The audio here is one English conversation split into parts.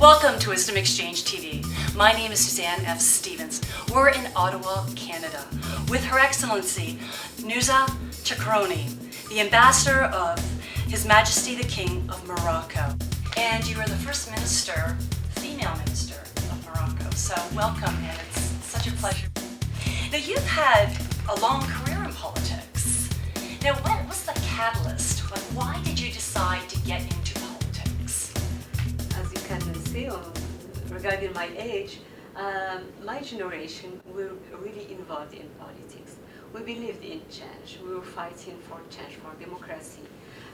Welcome to Wisdom Exchange TV. My name is Suzanne F. Stevens. We're in Ottawa, Canada, with Her Excellency Nouzha Chekrouni, the Ambassador of His Majesty the King of Morocco. And you are the first minister, female minister of Morocco. So welcome, and it's such a pleasure. Now, you've had a long career in politics. Now, what was the catalyst? Why did you decide to get into politics? As you can see, regarding my age, my generation were really involved in politics. We believed in change. We were fighting for change, for democracy.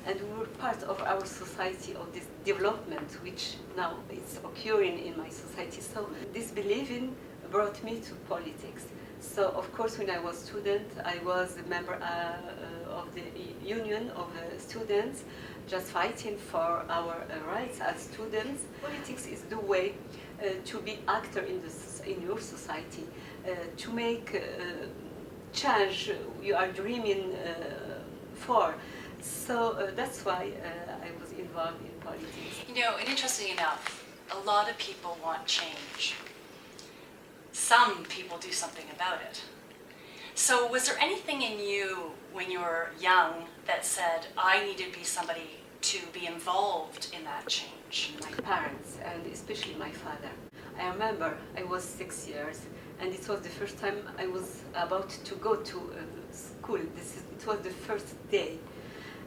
And we were part of our society, of this development, which now is occurring in my society. So this believing brought me to politics. So of course, when I was a student, I was a member of the Union of Students, just fighting for our rights as students. Politics is the way to be actor in your society, to make change you are dreaming for. So that's why I was involved in politics. You know, and interesting enough, a lot of people want change. Some people do something about it. So was there anything in you when you were young that said, I need to be somebody to be involved in that change? My parents, and especially my father. I remember I was 6 years, and it was the first time I was about to go to school. It was the first day.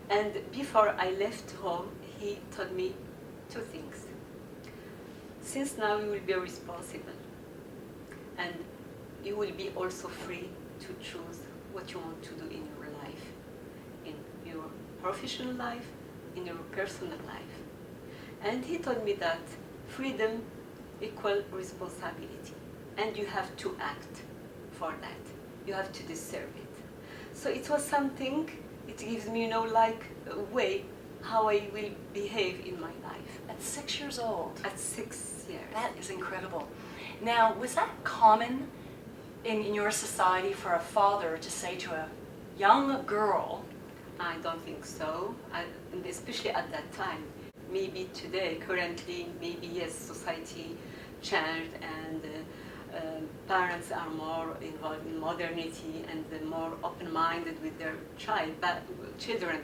And before I left home, he told me two things. Since now you will be responsible, and you will be also free to choose what you want to do in your life, in your professional life, in your personal life. And he told me that freedom equals responsibility, and you have to act for that. You have to deserve it. So it was something, it gives me, like a way how I will behave in my life. At 6 years old? At 6 years. That is incredible. Now, was that common in your society for a father to say to a young girl? I don't think so, and especially at that time. Maybe today, currently, maybe yes, society changed and parents are more involved in modernity and more open-minded with their children.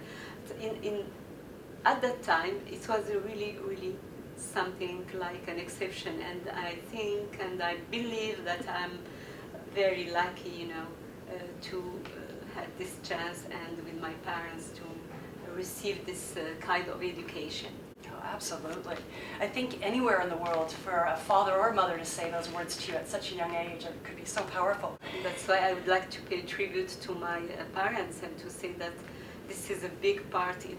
At that time, it was really something like an exception, and I think and I believe that I'm very lucky, to have this chance and with my parents to receive this kind of education. Oh, absolutely. I think anywhere in the world for a father or mother to say those words to you at such a young age, it could be so powerful. That's why I would like to pay tribute to my parents and to say that this is a big part in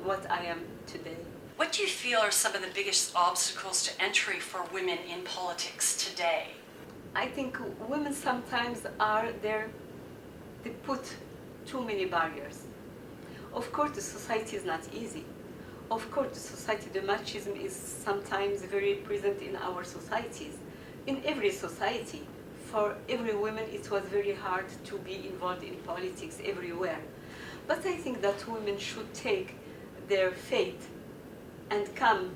what I am today. What do you feel are some of the biggest obstacles to entry for women in politics today? I think women sometimes are there, they put too many barriers. Of course, the society is not easy. Of course, the society, the machismo is sometimes very present in our societies. In every society, for every woman, it was very hard to be involved in politics everywhere. But I think that women should take their fate and come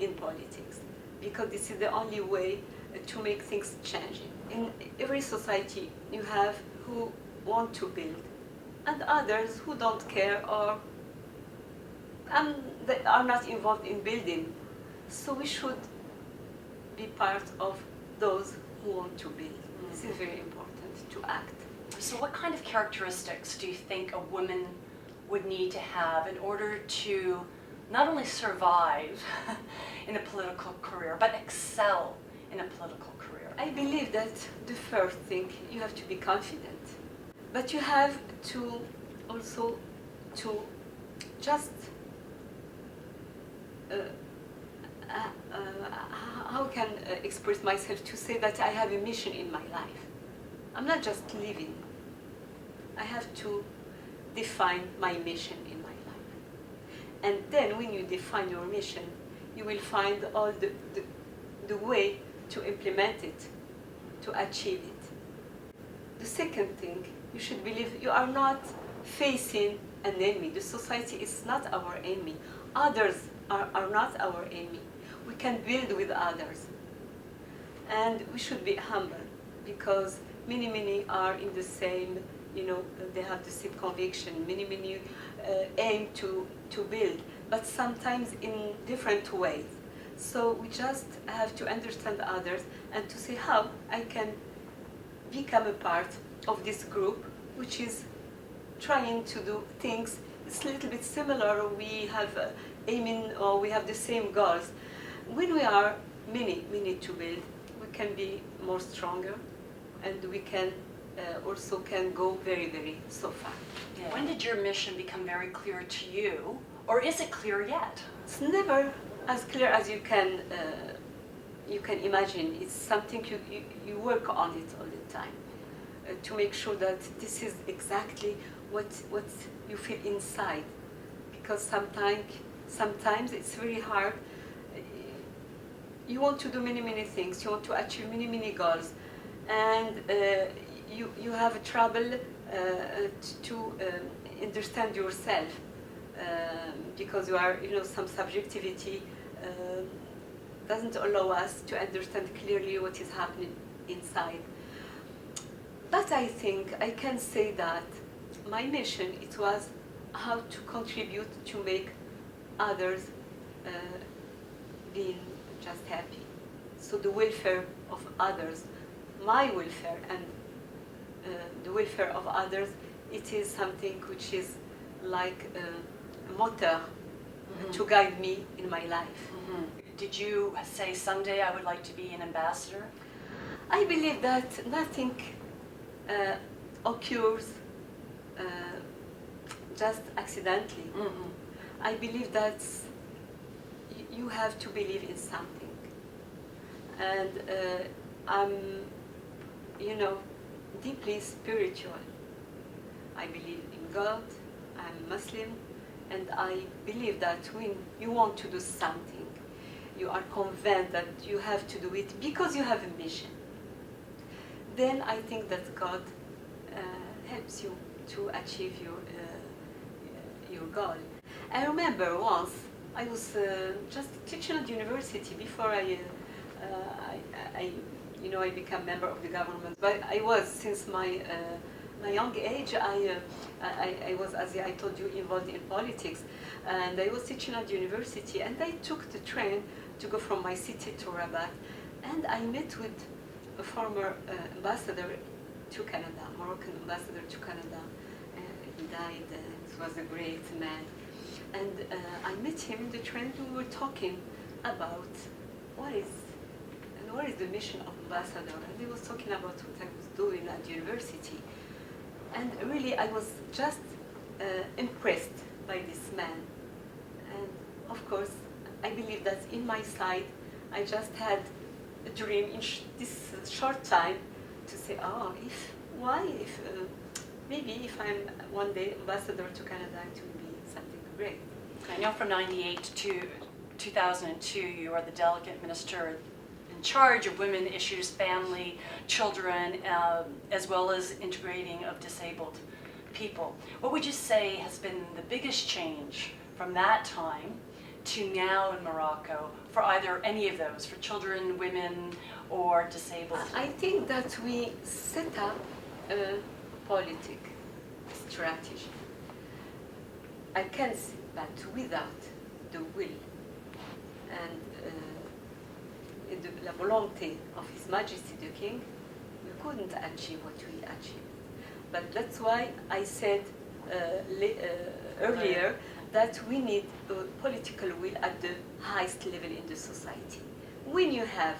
in politics, because this is the only way to make things change. In every society, you have who want to build, and others who don't care or they are not involved in building. So we should be part of those who want to build. This is very important, to act. So what kind of characteristics do you think a woman would need to have in order to not only survive in a political career, but excel in a political career? I believe that the first thing, you have to be confident. But you have to also to just how can I express myself to say that I have a mission in my life. I'm not just living. I have to define my mission in my life. And then when you define your mission, you will find all the way to implement it, to achieve it. The second thing, you should believe you are not facing an enemy. The society is not our enemy. Others are not our enemy. we can build with others. And we should be humble, because many are in the same, they have the same conviction. Many aim to build, but sometimes in different ways. So we just have to understand others and to say how I can become a part of this group, which is trying to do things. It's a little bit similar. We have aiming, or we have the same goals. When we are many to build, we can be more stronger, and we can also can go very so far. Yeah. When did your mission become very clear to you, or is it clear yet? It's never as clear as you can imagine. It's something you work on it all the time to make sure that this is exactly what you feel inside, because sometimes it's very hard. You want to do many things. You want to achieve many goals, and you have trouble to understand yourself, because you are, some subjectivity doesn't allow us to understand clearly what is happening inside. But I think I can say that my mission, it was how to contribute to make others being just happy. So the welfare of others, my welfare and the welfare of others, it is something which is like a motor to guide me in my life. Did you say someday I would like to be an ambassador? I believe that nothing occurs just accidentally. I believe that you have to believe in something. And I'm, deeply spiritual. I believe in God, I'm Muslim, and I believe that when you want to do something, you are convinced that you have to do it because you have a mission. Then I think that God helps you to achieve your goal. I remember once I was just teaching at university before I became member of the government. But I was, since my young age, I was, as I told you, involved in politics, and I was teaching at university, and I took the train to go from my city to Rabat, and I met with a former ambassador to Canada, Moroccan ambassador to Canada. He died. He was a great man, and I met him in the train. We were talking about what is the mission of ambassador, and he was talking about what I was doing at university. And really, I was just impressed by this man. And of course, I believe that in my side, I just had a dream in this short time to say, maybe if I'm one day ambassador to Canada, it will be something great. I know from 98 to 2002, you are the Delegate Minister in charge of women issues, family, children, as well as integrating of disabled people. What would you say has been the biggest change from that time to now in Morocco for either any of those, for children, women, or disabled? I think that we set up a politic strategy. I can see that without the will and la volonté of His Majesty the King, we couldn't achieve what we achieved. But that's why I said earlier that we need a political will at the highest level in the society. When you have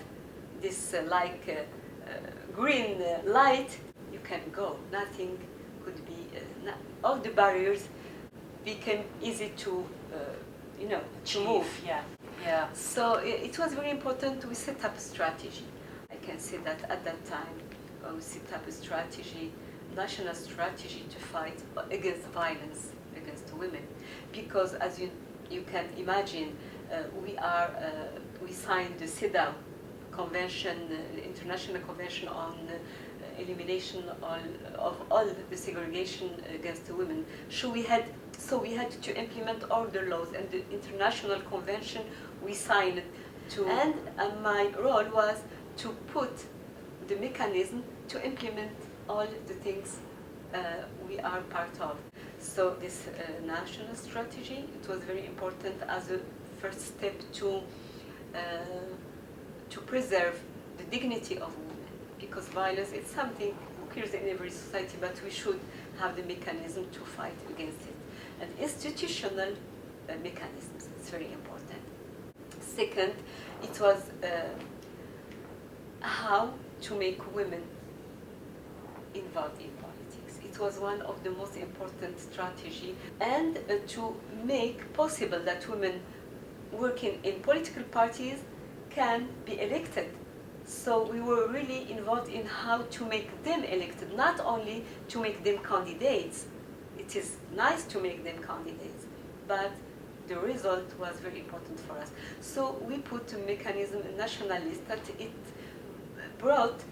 this green light, you can go. Nothing could be, all the barriers became easy to, to move. Yeah. So it was very important we set up a strategy. I can say that at that time we set up a strategy, national strategy to fight against violence against women. Because as you can imagine, we signed the CEDAW Convention, the International Convention on elimination of all the segregation against women. So we had to implement all the laws, and the international convention we signed And my role was to put the mechanism to implement all the things we are part of. So this national strategy, it was very important as a first step to preserve the dignity of women, because violence is something occurs in every society, but we should have the mechanism to fight against it. And institutional mechanisms, it's very important. Second, it was how to make women involved in politics. It was one of the most important strategies, and to make possible that women working in political parties can be elected. So we were really involved in how to make them elected, not only to make them candidates. It is nice to make them candidates, but the result was very important for us. So we put a mechanism, a national list, that it brought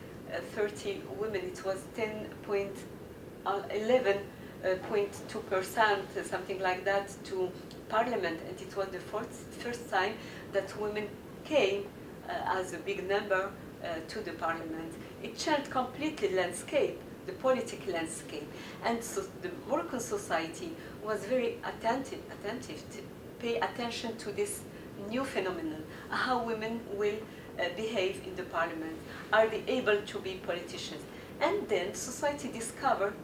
30 women. It was 11.2%, something like that, to Parliament, and it was the first time that women came as a big number to the Parliament. It changed completely the political landscape, and so the Moroccan society was very attentive to pay attention to this new phenomenon, how women will behave in the Parliament, are they able to be politicians? And then society discovered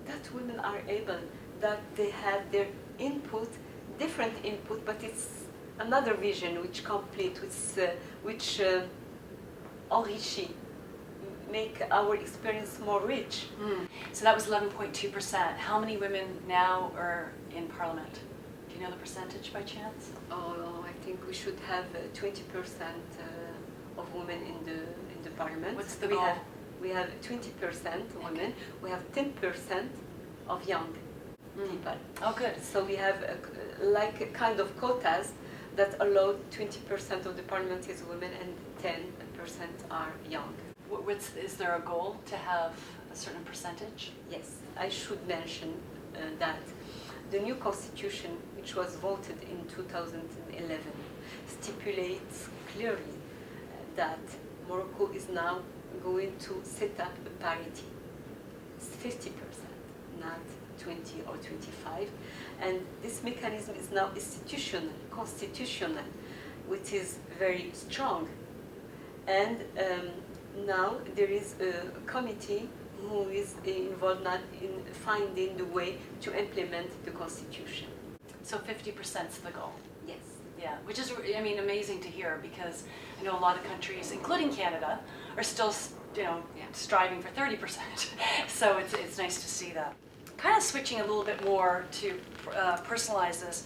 that women are able, that they have their input, different input, but it's another vision which complete, which enrichit, make our experience more rich. So that was 11.2%. How many women now are in Parliament? Do you know the percentage by chance? Oh, I think we should have 20% of women in the Parliament. What's the goal? We have 20% women. We have 10% of young people. Oh, good. So we have like a kind of quotas that allow 20% of the Parliament is women and 10% are young. Is there a goal to have a certain percentage? Yes, I should mention that the new constitution, which was voted in 2011, stipulates clearly that Morocco is now going to set up a parity. It's 50%, not 20 or 25. And this mechanism is now institutional, constitutional, which is very strong. And now there is a committee who is involved not in finding the way to implement the constitution. So 50% is the goal. Yes. Yeah, which is, I mean, amazing to hear, because I know a lot of countries, including Canada, are still, striving for 30%. So it's nice to see that. Kind of switching a little bit more to personalize this.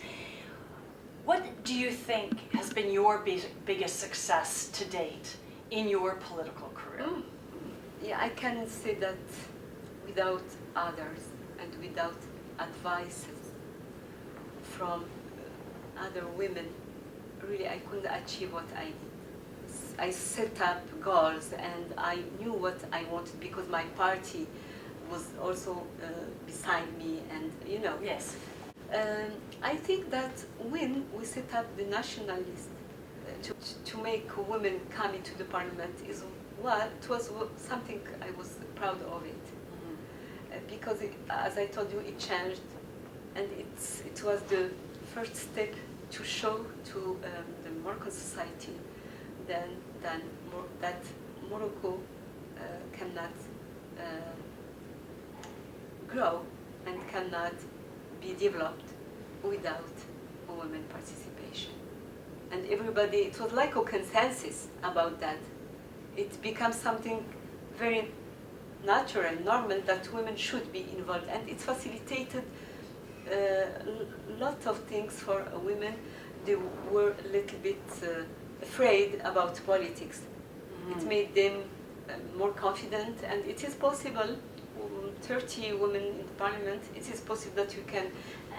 What do you think has been your biggest success to date in your political career? Yeah, I can say that without others and without advices from other women, really I couldn't achieve what I did. I set up goals and I knew what I wanted, because my party was also beside me, and Yes. I think that when we set up the national list to make women come into the Parliament, it was something I was proud of it. Because as I told you, it changed, and it was the first step to show to the Moroccan society that Morocco cannot grow and cannot be developed without women participation. And everybody, it was like a consensus about that. It becomes something very natural, normal, that women should be involved, and it facilitated a lot of things for women. They were a little bit afraid about politics. It made them more confident, and it is possible. 30 women in the Parliament, it is possible that you can.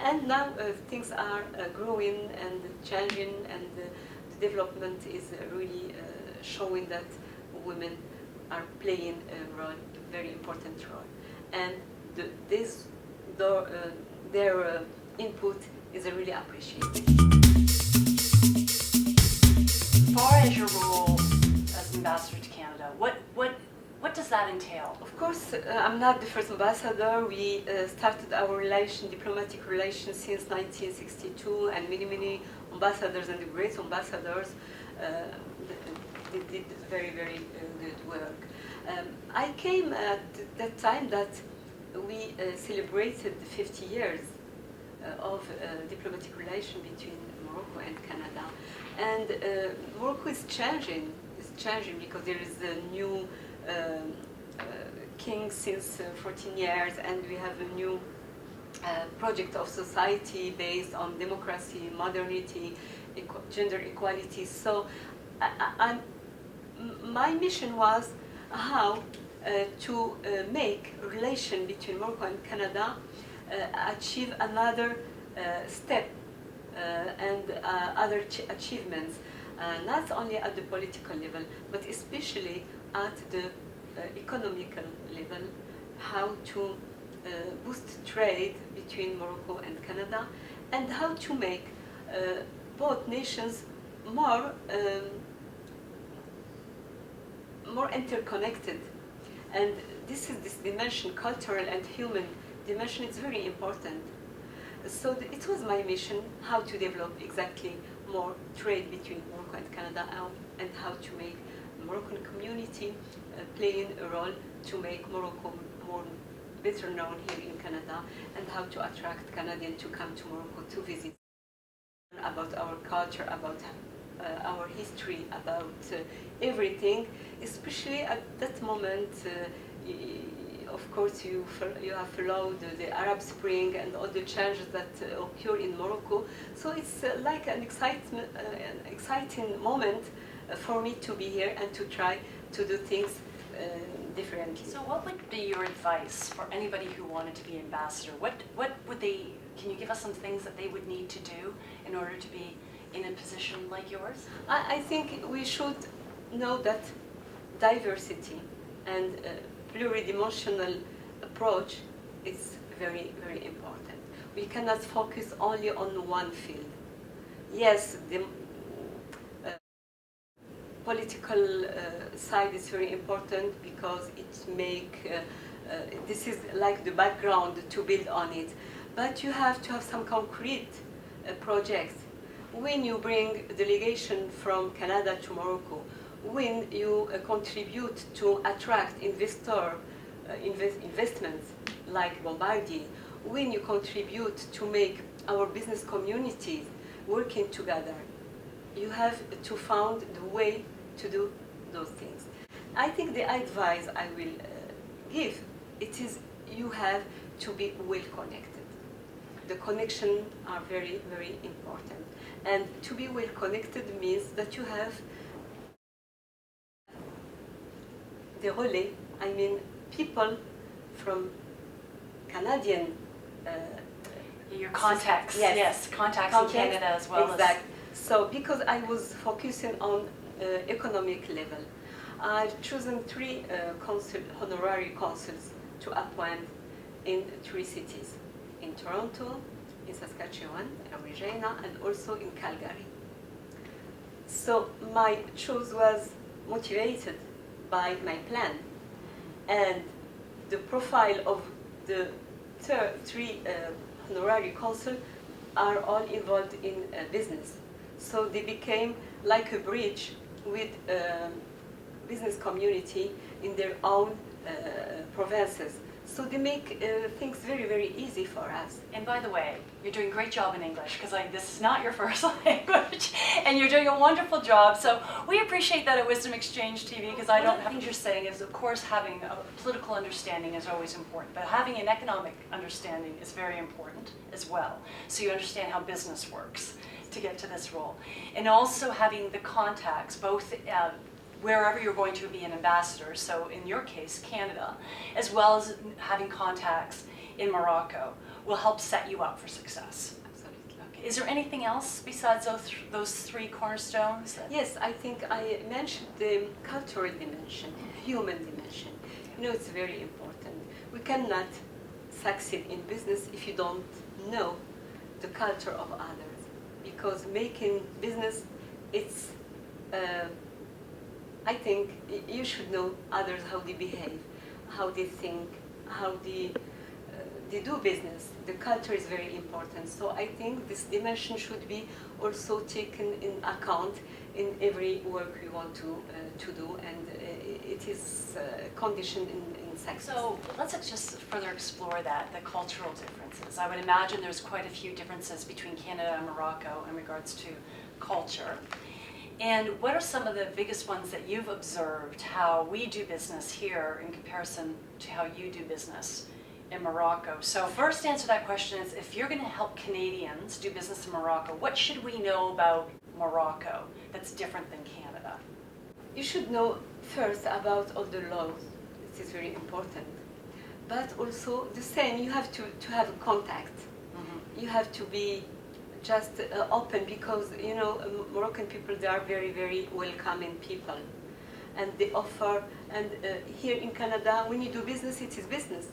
And now things are growing and changing, and the development is really showing that women are playing a role, a very important role. And their input is really appreciated. far as your role as ambassador to Canada, what does that entail? Of course, I'm not the first ambassador. We started our diplomatic relations since 1962, and many ambassadors and the great ambassadors they did very good work. I came at that time that we celebrated 50 years of diplomatic relation between Morocco and Canada, and Morocco is changing. It's changing because there is a new king since 14 years, and we have a new project of society based on democracy, modernity, gender equality. So my mission was how to make relation between Morocco and Canada achieve another step and other achievements, not only at the political level, but especially at the economical level, how to boost trade between Morocco and Canada, and how to make both nations more interconnected. And this dimension, cultural and human dimension, is very important. So it was my mission how to develop exactly more trade between Morocco and Canada, and how to make Moroccan community playing a role to make Morocco more better known here in Canada, and how to attract Canadians to come to Morocco to visit, about our culture, about our history, about everything, especially at that moment. Of course, you have followed the Arab Spring and all the changes that occur in Morocco. So it's like an exciting moment for me to be here and to try to do things differently. So what would be your advice for anybody who wanted to be ambassador? What would they, can you give us some things that they would need to do in order to be in a position like yours? I think we should know that diversity and pluridimensional approach is very important. We cannot focus only on one field. Yes, the political side is very important because this is like the background to build on it. But you have to have some concrete projects. When you bring a delegation from Canada to Morocco, when you contribute to attract investments like Bombardier, when you contribute to make our business communities working together, you have to find the way to do those things. I think the advice I will give, it is you have to be well connected. The connections are very important. And to be well connected means that you have the relay, I mean people from Canadian your contacts, yes, contacts in Canada as well. Exactly. So because I was focusing on economic level, I've chosen 3 honorary consuls to appoint in 3 cities, in Toronto, in Saskatchewan, in Regina, and also in Calgary. So my choice was motivated by my plan, and the profile of the 3 honorary consuls are all involved in business. So they became like a bridge with business community in their own provinces. So they make things very easy for us. And by the way, you're doing a great job in English, because this is not your first language, and you're doing a wonderful job. So we appreciate that at Wisdom Exchange TV, because I don't think you're saying is, of course, having a political understanding is always important, but having an economic understanding is very important as well. So you understand how business works to get to this role, and also having the contacts, both wherever you're going to be an ambassador, so in your case, Canada, as well as having contacts in Morocco, will help set you up for success. Absolutely. Okay. Is there anything else besides those 3 cornerstones? Yes, I think I mentioned the cultural dimension, human dimension. You know, it's very important. We cannot succeed in business if you don't know the culture of others, because making business, it's I think you should know others, how they behave, how they think, how they do business. The culture is very important. So I think this dimension should be also taken in account in every work we want to do, and it is conditioned in success. So let's just further explore that, the cultural differences. I would imagine there's quite a few differences between Canada and Morocco in regards to culture. And what are some of the biggest ones that you've observed, how we do business here in comparison to how you do business in Morocco? So first answer that question is, if you're going to help Canadians do business in Morocco, what should we know about Morocco that's different than Canada? You should know first about all the laws. This is very important. But also the same, you have to have a contact. Mm-hmm. You have to be just open, because you know Moroccan people, they are very, very welcoming people, and they offer. And here in Canada, when you do business, it is business.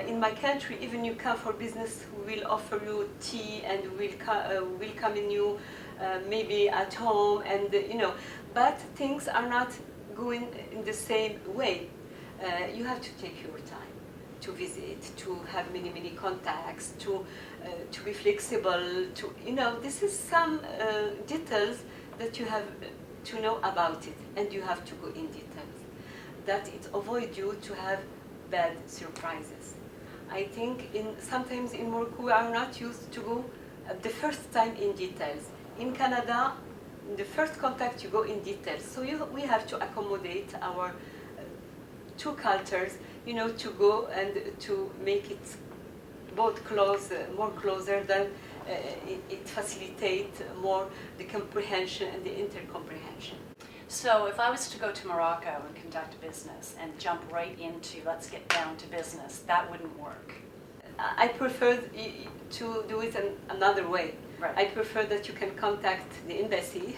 In my country, even you come for business, we will offer you tea and we'll come in you maybe at home, and you know. But things are not going in the same way. You have to take your time to visit, to have many contacts, to be flexible, to, you know, this is some details that you have to know about it, and you have to go in details, that it avoid you to have bad surprises. I think sometimes in Morocco we are not used to go the first time in details. In Canada, in the first contact you go in details, so we have to accommodate our two cultures, you know, to go and to make it both more closer than it facilitates more the comprehension and the intercomprehension. So if I was to go to Morocco and conduct business and jump right into let's get down to business, that wouldn't work. I prefer to do it another way. Right. I prefer that you can contact the embassy,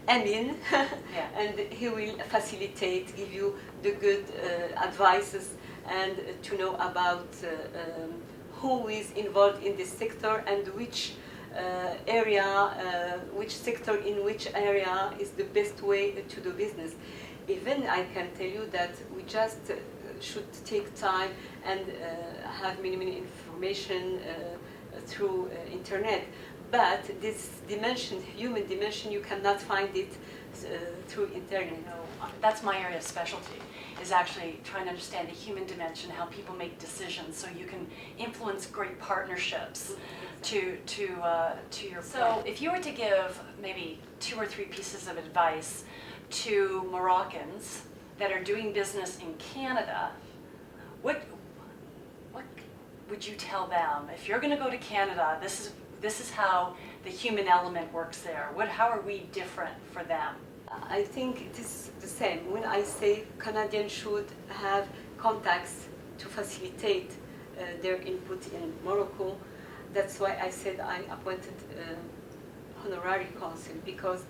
Amin, Yeah. and he will facilitate, give you the good advices, and to know about who is involved in this sector and which which sector in which area is the best way to do business. Even I can tell you that we just should take time and have many information through internet. But this dimension, human dimension, you cannot find it through internet. No, that's my area of specialty, is actually trying to understand the human dimension, how people make decisions, so you can influence great partnerships to your. So if you were to give maybe 2 or 3 pieces of advice to Moroccans that are doing business in Canada, what would you tell them? If you're going to go to Canada, this is how the human element works there. How are we different for them? I think it is the same. When I say Canadians should have contacts to facilitate their input in Morocco, that's why I said I appointed honorary consul, because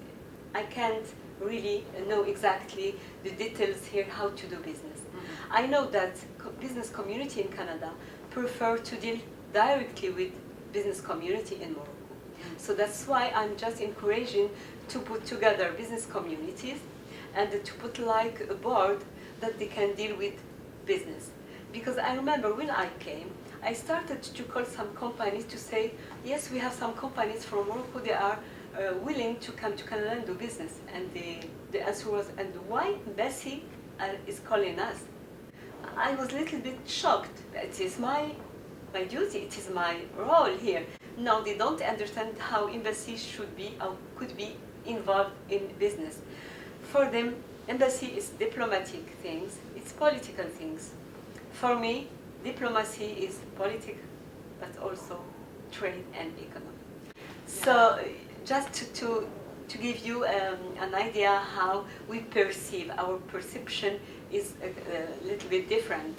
I can't really know exactly the details here how to do business. Mm-hmm. I know that business community in Canada prefer to deal directly with business community in Morocco. Mm-hmm. So that's why I'm just encouraging to put together business communities and to put like a board that they can deal with business. Because I remember when I came, I started to call some companies to say, yes, we have some companies from Morocco, they are willing to come to Canada and do business. And the answer was, and why embassy is calling us? I was a little bit shocked. It is my duty, it is my role here. No, they don't understand how embassies should be or could be involved in business. For them, embassy is diplomatic things, it's political things. For me, diplomacy is politics, but also trade and economy. Yeah. So just to give you an idea how we perceive, our perception is a little bit different,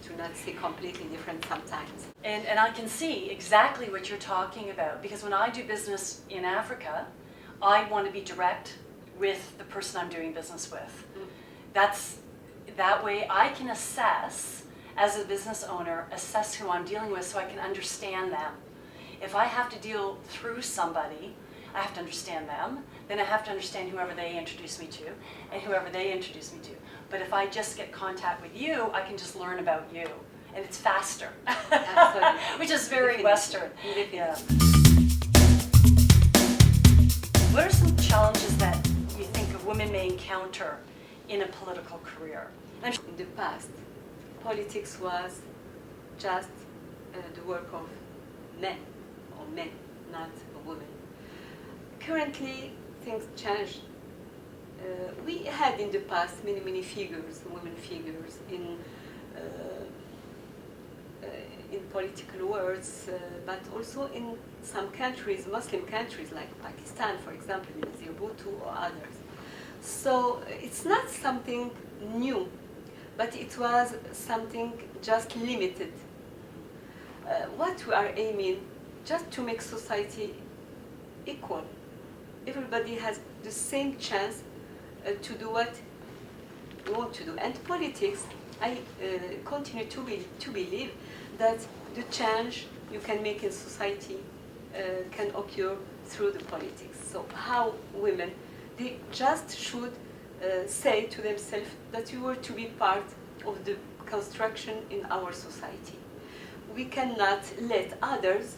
to not say completely different sometimes. And I can see exactly what you're talking about, because when I do business in Africa, I want to be direct with the person I'm doing business with. Mm. That way I can assess, as a business owner, assess who I'm dealing with so I can understand them. If I have to deal through somebody, I have to understand them, then I have to understand whoever they introduce me to, and whoever they introduce me to. But if I just get contact with you, I can just learn about you, and it's faster, which is very Western. Yeah. What are some challenges that you think women may encounter in a political career? In the past, politics was just the work of men, not women. Currently, things changed. We had in the past many figures, women figures in political words, but also in some countries, Muslim countries like Pakistan, for example, Nazir Bhutto or others. So it's not something new, but it was something just limited. What we are aiming, just to make society equal. Everybody has the same chance to do what we want to do. And politics, I continue to believe that the change you can make in society can occur through the politics. So how women, they just should say to themselves that we were to be part of the construction in our society. We cannot let others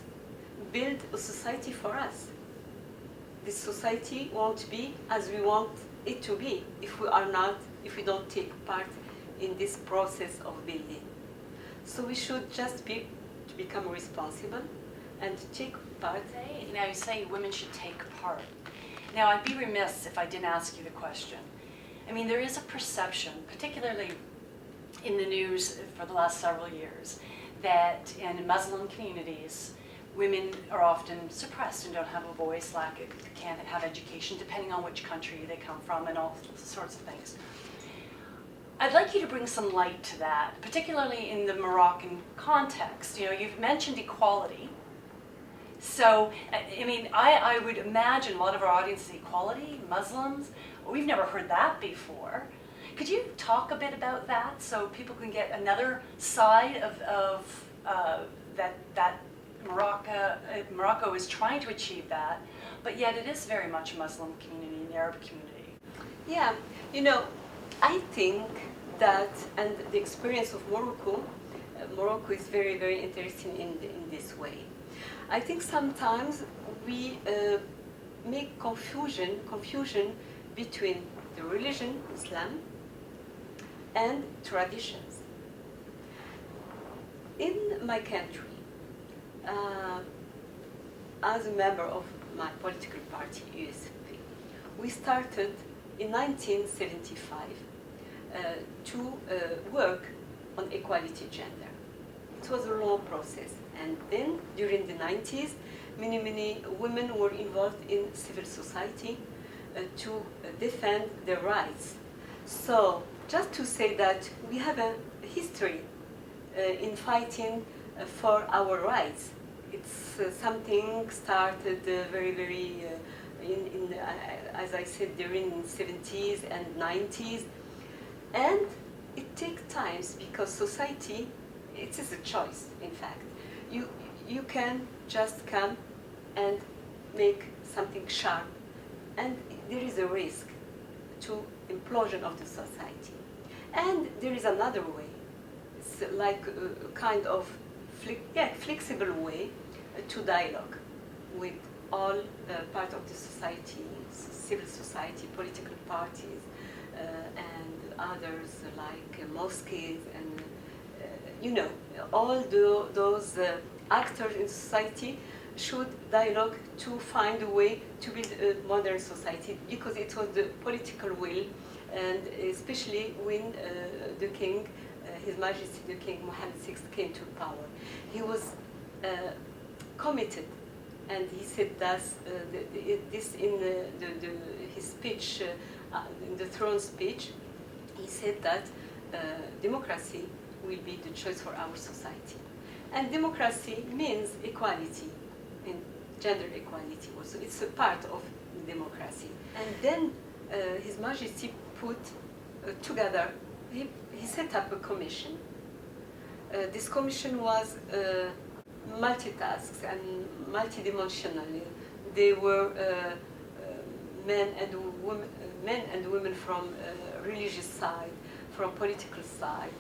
build a society for us. This society won't be as we want it to be if we don't take part in this process of building. So we should just become responsible and take part. Now you say women should take part. Now I'd be remiss if I didn't ask you the question. I mean, there is a perception, particularly in the news for the last several years, that in Muslim communities, women are often suppressed and don't have a voice, can't have education, depending on which country they come from, and all sorts of things. I'd like you to bring some light to that, particularly in the Moroccan context. You know, you've mentioned equality. So, I mean, I would imagine a lot of our audience is equality, Muslims. We've never heard that before. Could you talk a bit about that so people can get another side of that Morocco is trying to achieve that, but yet it is very much a Muslim community, an Arab community. Yeah, you know, I think that, and the experience of Morocco is very interesting in this way. I think sometimes we make confusion between the religion, Islam, and traditions. In my country, as a member of my political party, USP, we started in 1975 to work on equality gender. It was a long process, and then during the 90s, many women were involved in civil society to defend their rights. So just to say that we have a history in fighting for our rights. It's something started very as I said, during the 70s and 90s, and it takes time because society, it is a choice. In fact, you can just come and make something sharp, and there is a risk to implosion of the society. And there is another way. It's like a kind of flexible way to dialogue with all part of the society, civil society, political parties, and others like mosques, and you know, all those actors in society should dialogue to find a way to build a modern society, because it was the political will, and especially when the king, His Majesty the King Mohammed VI, came to power. He was committed, and he said that this in his speech, in the throne speech, he said that democracy will be the choice for our society. And democracy means equality, and gender equality also. It's a part of democracy. And then His Majesty put together, he set up a commission. This commission was multitask and multidimensional. They were men and women from religious side, from political side,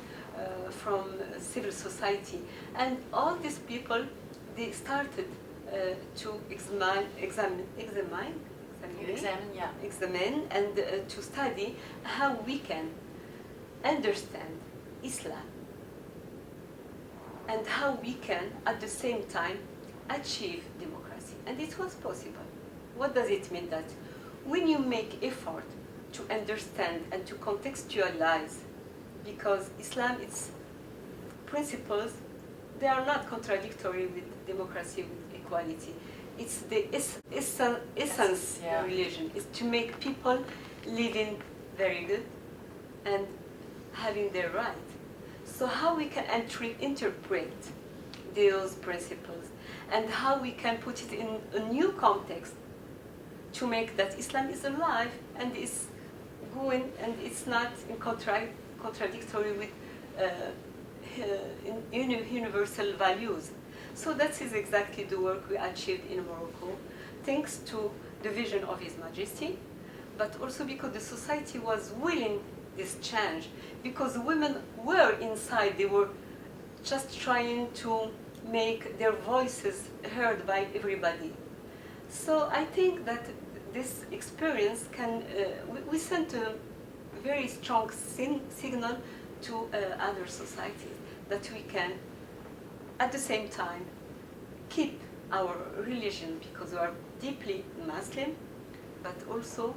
from civil society, and all these people, they started to examine and to study how we can understand Islam and how we can at the same time achieve democracy. And it was possible. What does it mean? That when you make effort to understand and to contextualize, because Islam, its principles, they are not contradictory with democracy, with equality. It's the essence of religion, is to make people living very good and having their right. So how we can interpret those principles and how we can put it in a new context to make that Islam is alive and is going and it's not in contradictory with universal values. So that is exactly the work we achieved in Morocco, thanks to the vision of His Majesty, but also because the society was willing this change, because women were inside, they were just trying to make their voices heard by everybody. So I think that this experience can, we sent a very strong signal to other societies that we can, at the same time, keep our religion, because we are deeply Muslim, but also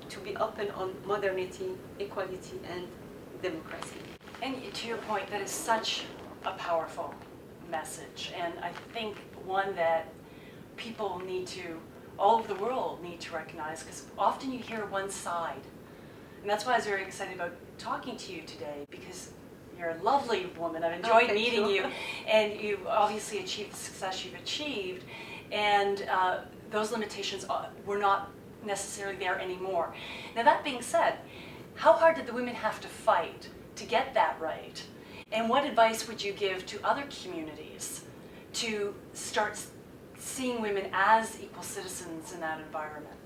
to be open on modernity, equality, and democracy. And to your point, that is such a powerful message, and I think one that people need to, all over the world need to recognize, because often you hear one side. And that's why I was very excited about talking to you today, because you're a lovely woman. I've enjoyed meeting you, and you've obviously achieved the success you've achieved, and those limitations were not necessarily there anymore. Now, that being said, how hard did the women have to fight to get that right? And what advice would you give to other communities to start seeing women as equal citizens in that environment?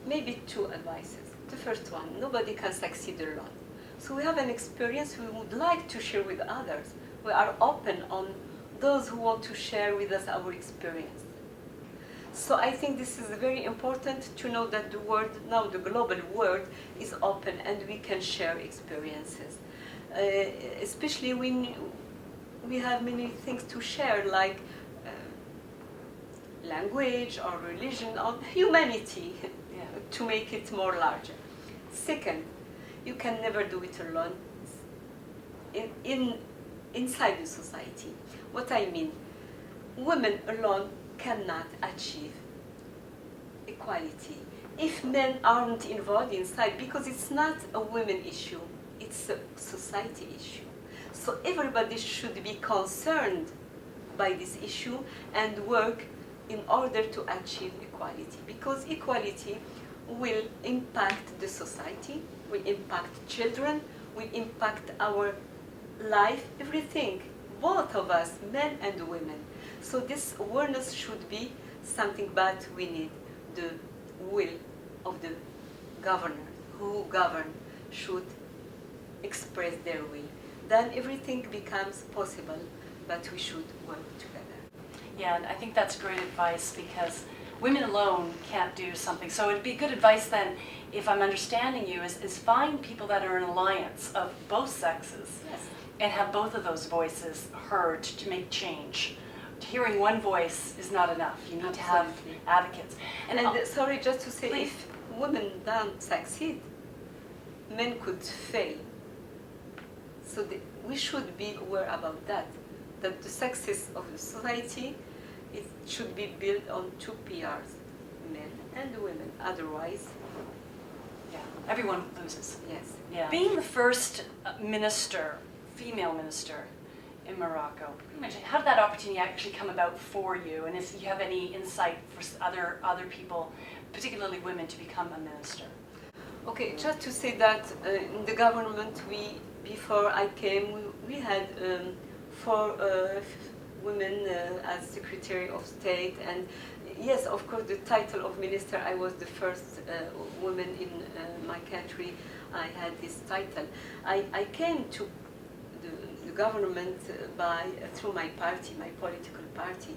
Maybe two advices. The first one, nobody can succeed alone. So we have an experience we would like to share with others. We are open on those who want to share with us our experience. So I think this is very important to know that the world, now the global world, is open and we can share experiences. Especially when we have many things to share, like language or religion or humanity, to make it more larger. Second, you can never do it alone inside the society. What I mean, women alone cannot achieve equality if men aren't involved inside, because it's not a women issue, it's a society issue. So everybody should be concerned by this issue and work in order to achieve equality, because equality will impact the society, will impact children, will impact our life, everything, both of us, men and women. So this awareness should be something, but we need the will of the governor, who govern should express their will. Then everything becomes possible, but we should work together. Yeah, and I think that's great advice, because women alone can't do something. So it'd be good advice then, if I'm understanding you, is find people that are in alliance of both sexes, Yes. and have both of those voices heard to make change. Hearing one voice is not enough. You need to have advocates. And sorry, just to say, if women don't succeed, men could fail. So we should be aware about that the success of the society, it should be built on two pillars, men and women. Otherwise, everyone loses. Yes. Yeah. Being the first minister, female minister in Morocco, how did that opportunity actually come about for you? And if you have any insight for other people, particularly women, to become a minister? Okay, just to say that in the government, before I came, we had 4 women as Secretary of State, and Yes, of course, the title of minister, I was the first woman in my country. I had this title. I came to the government through my party, my political party.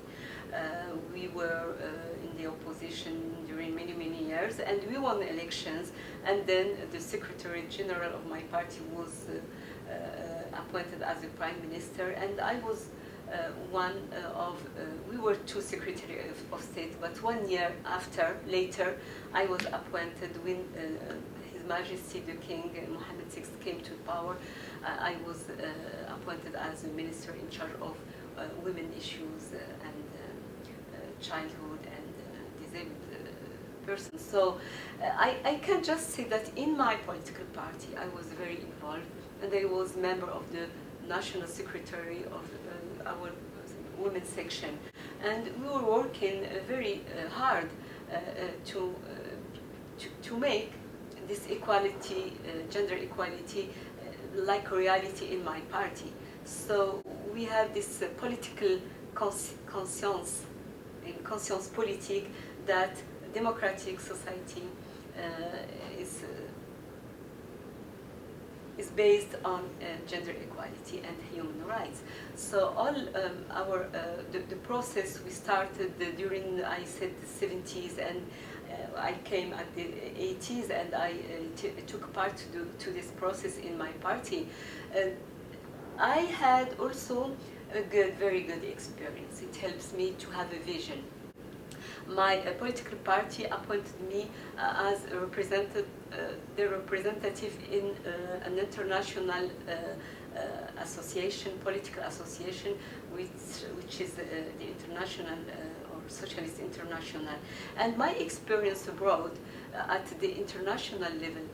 We were in the opposition during many, many years, and we won the elections. And then the Secretary General of my party was appointed as the Prime Minister, and I was we were two Secretary of State, but 1 year later, I was appointed when His Majesty the King Mohammed VI came to power. I was appointed as a minister in charge of women issues and childhood and disabled persons. So I can just say that in my political party, I was very involved, and I was member of the National Secretary of our women's section, and we were working very hard to make this equality, gender equality, like a reality in my party. So we have this political conscience politique that democratic society is based on gender equality and human rights. So all the process we started during, I said, the 70s, and I came at the 80s, and I took part to this process in my party. I had also a very good experience. It helps me to have a vision. My political party appointed me as a representative in an international association, political association, which is the International or Socialist International. And my experience abroad at the international level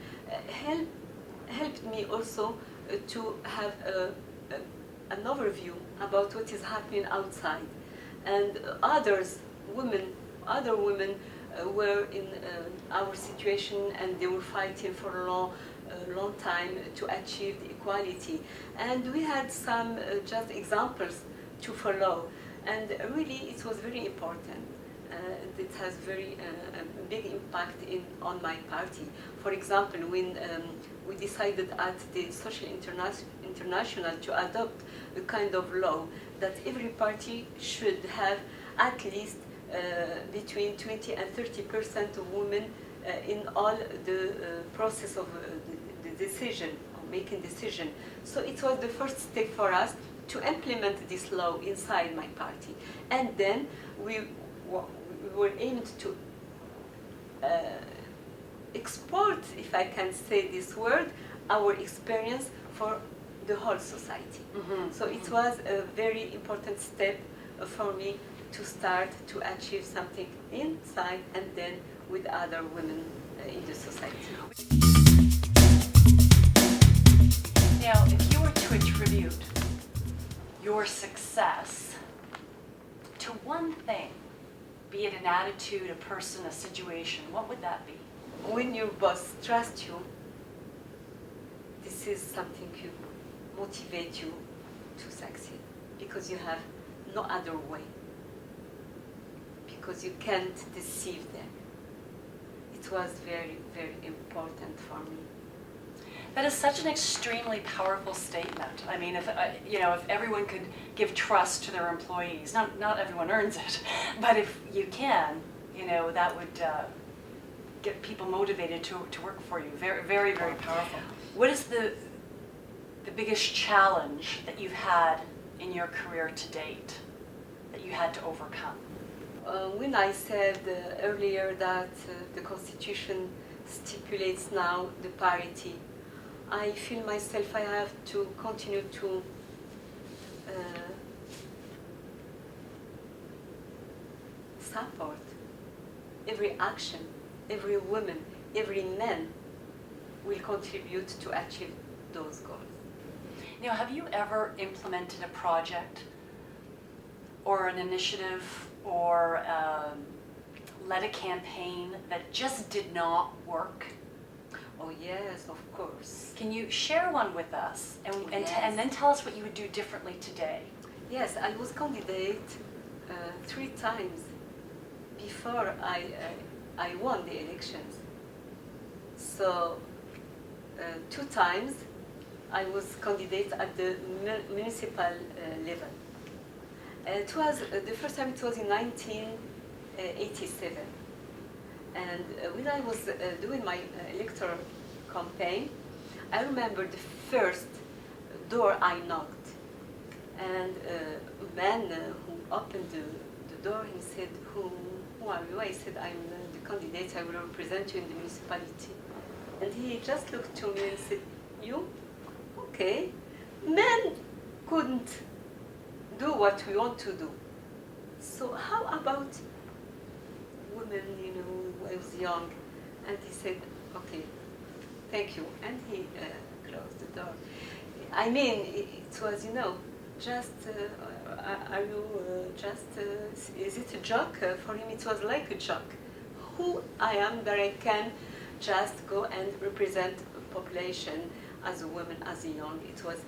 helped me also to have an overview about what is happening outside. And other women were in our situation, and they were fighting for a long time to achieve the equality. And we had some just examples to follow, and really it was very important. It has very a big impact on my party. For example, when we decided at the Social International to adopt a kind of law that every party should have at least between 20 and 30% of women in all the process of the decision, of making decision. So it was the first step for us to implement this law inside my party. And then we were aimed to export, if I can say this word, our experience for the whole society. Mm-hmm. So it was a very important step for me to start to achieve something inside and then with other women in the society. Now, if you were to attribute your success to one thing, be it an attitude, a person, a situation, what would that be? When your boss trusts you, this is something to motivate you to succeed, because you have no other way, because you can't deceive them. It was very, very important for me. That is such an extremely powerful statement. I mean, if everyone could give trust to their employees, not everyone earns it, but if you can, that would get people motivated to work for you. Very, very, very powerful. What is the biggest challenge that you've had in your career to date that you had to overcome? When I said earlier that the Constitution stipulates now the parity, I feel myself I have to continue to support every action, every woman, every man will contribute to achieve those goals. Now, have you ever implemented a project or an initiative or led a campaign that just did not work? Oh yes, of course. Can you share one with us and then tell us what you would do differently today? Yes, I was candidate 3 times before I won the elections. So 2 times I was candidate at the municipal level. It was the first time it was in 1987, and when I was doing my electoral campaign, I remember the first door I knocked, and a man who opened the door, he said, who are you? I said, I'm the candidate, I will represent you in the municipality. And he just looked to me and said, you? Okay. Men couldn't do what we want to do. So how about women, you know, I was young. And he said, okay, thank you. And he closed the door. I mean, it was, you know, just, are you is it a joke? For him it was like a joke. Who I am that I can just go and represent a population as a woman, as a young. It was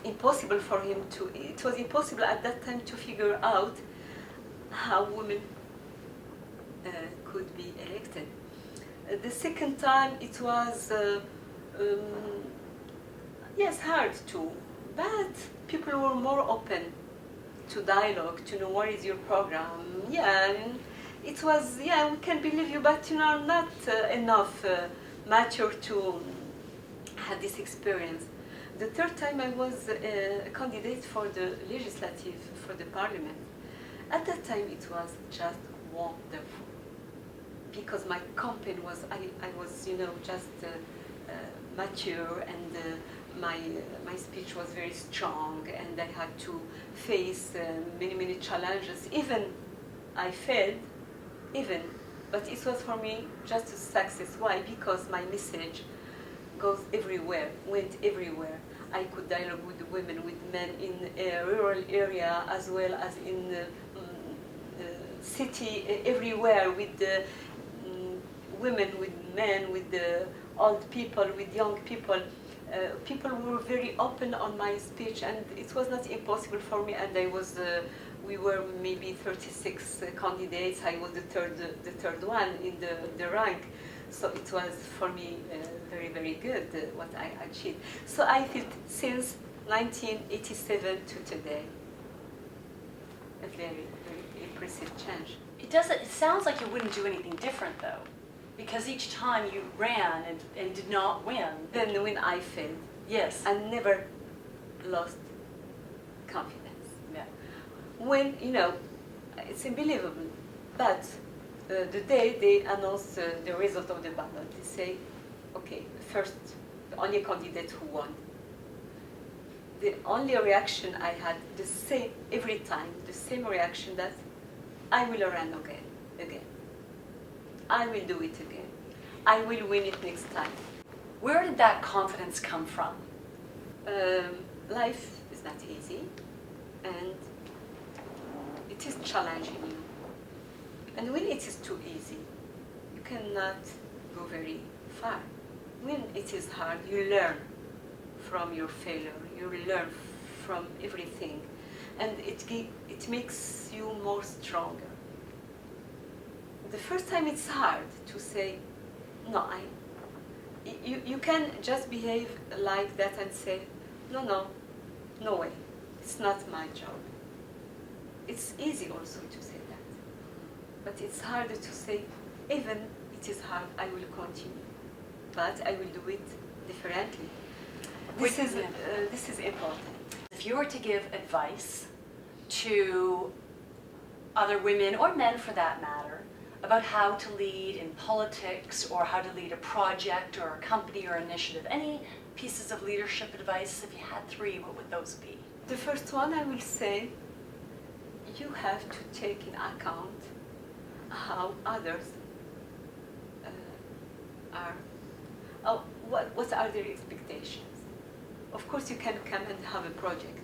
impossible for him to, it was impossible at that time to figure out how women could be elected. The second time it was, yes, hard too, but people were more open to dialogue, to know what is your program. Yeah, and it was, yeah, we can believe you, but you know, not enough mature to have this experience. The third time I was a candidate for the legislative, for the parliament. At that time it was just wonderful, because my campaign was, I was, you know, just mature, and my speech was very strong, and I had to face many challenges. Even I failed, but it was for me just a success. Why? Because my message goes everywhere, went everywhere. I could dialogue with women, with men in a rural area as well as in the city, everywhere, with the women, with men, with the old people, with young people. People were very open on my speech, and it was not impossible for me. And I was, we were maybe 36 candidates. I was the third one in the rank. So it was for me very good what I achieved. So I feel since 1987 to today, a very impressive change. It sounds like you wouldn't do anything different though, because each time you ran and did not win. Then when I failed, yes, I never lost confidence. Yeah. When, you know, it's unbelievable, but the day they announce the result of the ballot, they say, okay, first, the only candidate who won. The only reaction I had, the same every time, the same reaction, that I will run again. I will do it again. I will win it next time. Where did that confidence come from? Life is not easy, and it is challenging you. And when it is too easy, you cannot go very far. When it is hard, you learn from your failure. You learn from everything, and it makes you more stronger. The first time it's hard to say, no, you can just behave like that and say, no way, it's not my job. It's easy also to say that, but it's harder to say, even it is hard, I will continue, but I will do it differently. This is important. If you were to give advice to other women, or men for that matter, about how to lead in politics, or how to lead a project or a company or initiative, any pieces of leadership advice, if you had 3, what would those be? The first one, I will say, you have to take in account how others what are their expectations. Of course, you can come and have a project,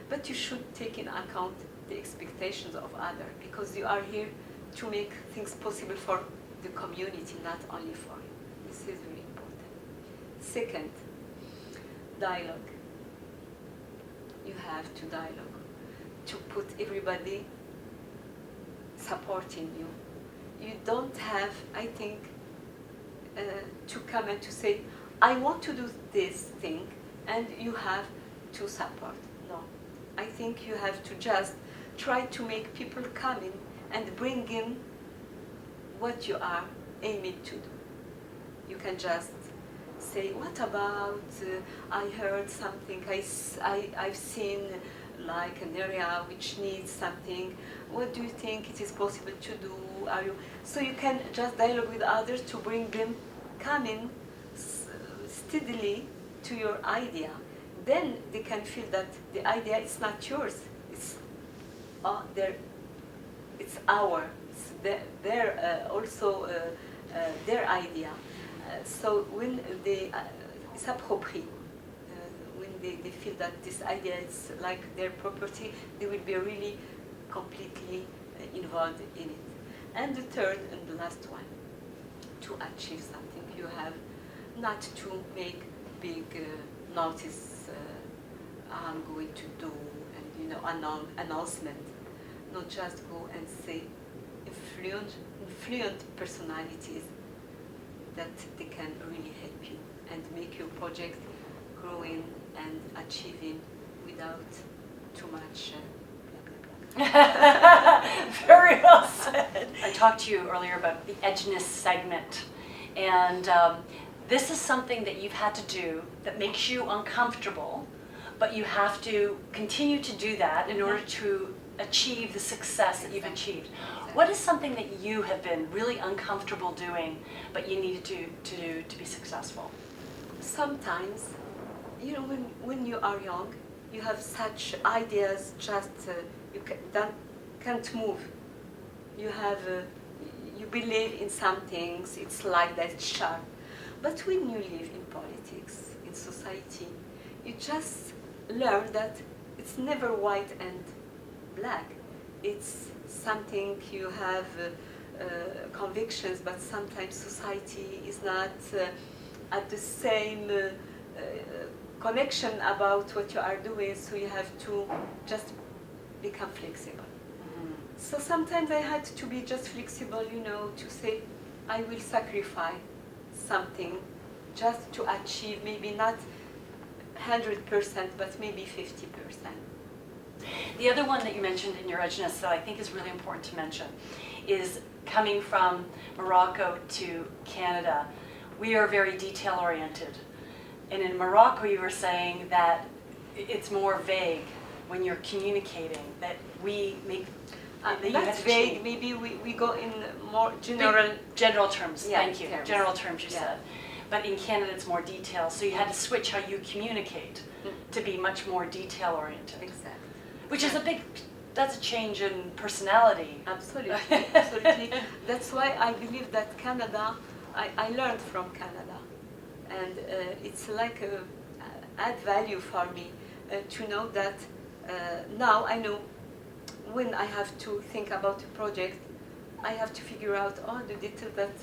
but you should take in account the expectations of others, because you are here to make things possible for the community, not only for you. This is very important. Second, dialogue. You have to dialogue, to put everybody supporting you. You don't have, I think, to come and to say, I want to do this thing, and you have to support. No. I think you have to just try to make people come in and bring in what you are aiming to do. You can just say, what about, I heard something, I've seen like an area which needs something, what do you think it is possible to do? Are you? So you can just dialogue with others to bring them coming steadily to your idea. Then they can feel that the idea is not yours, it's it's our, it's their also their idea. So when they s'approprient, when they feel that this idea is like their property, they will be really completely involved in it. And the third and the last one, to achieve something, you have not to make big notice, I'm going to do, and announcement. Not just go and say influent personalities that they can really help you and make your project growing and achieving without too much blah, blah, blah. Very well said. I talked to you earlier about the edginess segment, and this is something that you've had to do that makes you uncomfortable, but you have to continue to do that in order to achieve the success that you've achieved. What is something that you have been really uncomfortable doing, but you needed to do to be successful? Sometimes, when you are young, you have such ideas, just you can't move. You have, you believe in some things, it's like that, it's sharp. But when you live in politics, in society, you just learn that it's never white and black. It's something you have convictions, but sometimes society is not at the same connection about what you are doing, so you have to just become flexible. Mm-hmm. So sometimes I had to be just flexible, to say, I will sacrifice something just to achieve, maybe not 100%, but maybe 50%. The other one that you mentioned in your edginess that I think is really important to mention is coming from Morocco to Canada. We are very detail-oriented. And in Morocco, you were saying that it's more vague when you're communicating, that we make... That's vague, maybe we go in more general... General terms, yeah, thank you. Terms. General terms, you said. But in Canada, it's more detail, so you had to switch how you communicate to be much more detail-oriented. Exactly. Which is that's a change in personality. Absolutely, absolutely. That's why I believe that Canada, I learned from Canada. And it's like a add value for me to know that now I know when I have to think about a project, I have to figure out all the details that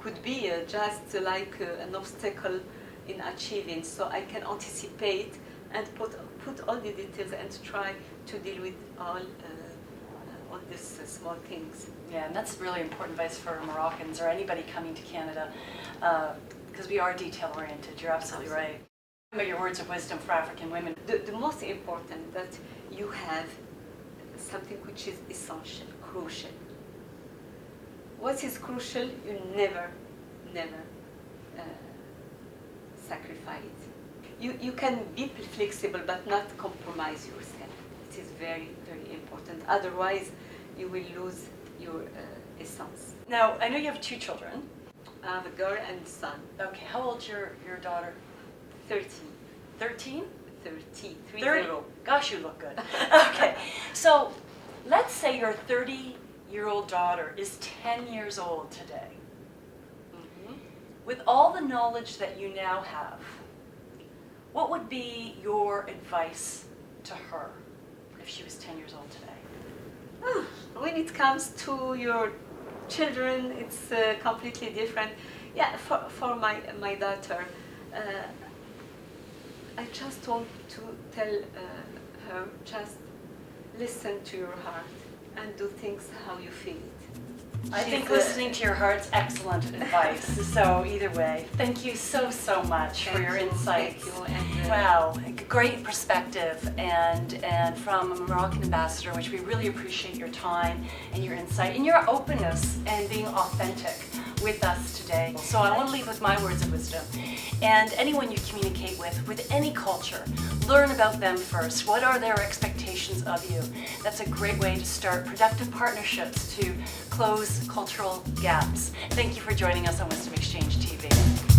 could be just like an obstacle in achieving. So I can anticipate and put all the details and try to deal with all these small things. Yeah, and that's really important advice for Moroccans or anybody coming to Canada, because we are detail-oriented. You're absolutely right. About your words of wisdom for African women. The most important that you have something which is essential, crucial. What is crucial, you never sacrifice it. You can be flexible but not compromise yourself. It is very, very important. Otherwise, you will lose your essence. Now, I know you have 2 children. I have a girl and a son. Okay, how old's your daughter? 13. 13? 30. 30. Gosh, you look good. Okay, so let's say your 30-year-old daughter is 10 years old today. Mm-hmm. With all the knowledge that you now have, what would be your advice to her if she was 10 years old today? When it comes to your children, it's completely different. Yeah, for my daughter, I just want to tell her, just listen to your heart. and do things how you feel it. I think listening to your heart's excellent advice. So either way, thank you so much for your insights. Thank you. And, wow, great perspective, and from a Moroccan ambassador, which we really appreciate your time and your insight and your openness and being authentic with us today. So I want to leave with my words of wisdom. And anyone you communicate with any culture, learn about them first. What are their expectations of you? That's a great way to start productive partnerships to close cultural gaps. Thank you for joining us on Wisdom Exchange TV.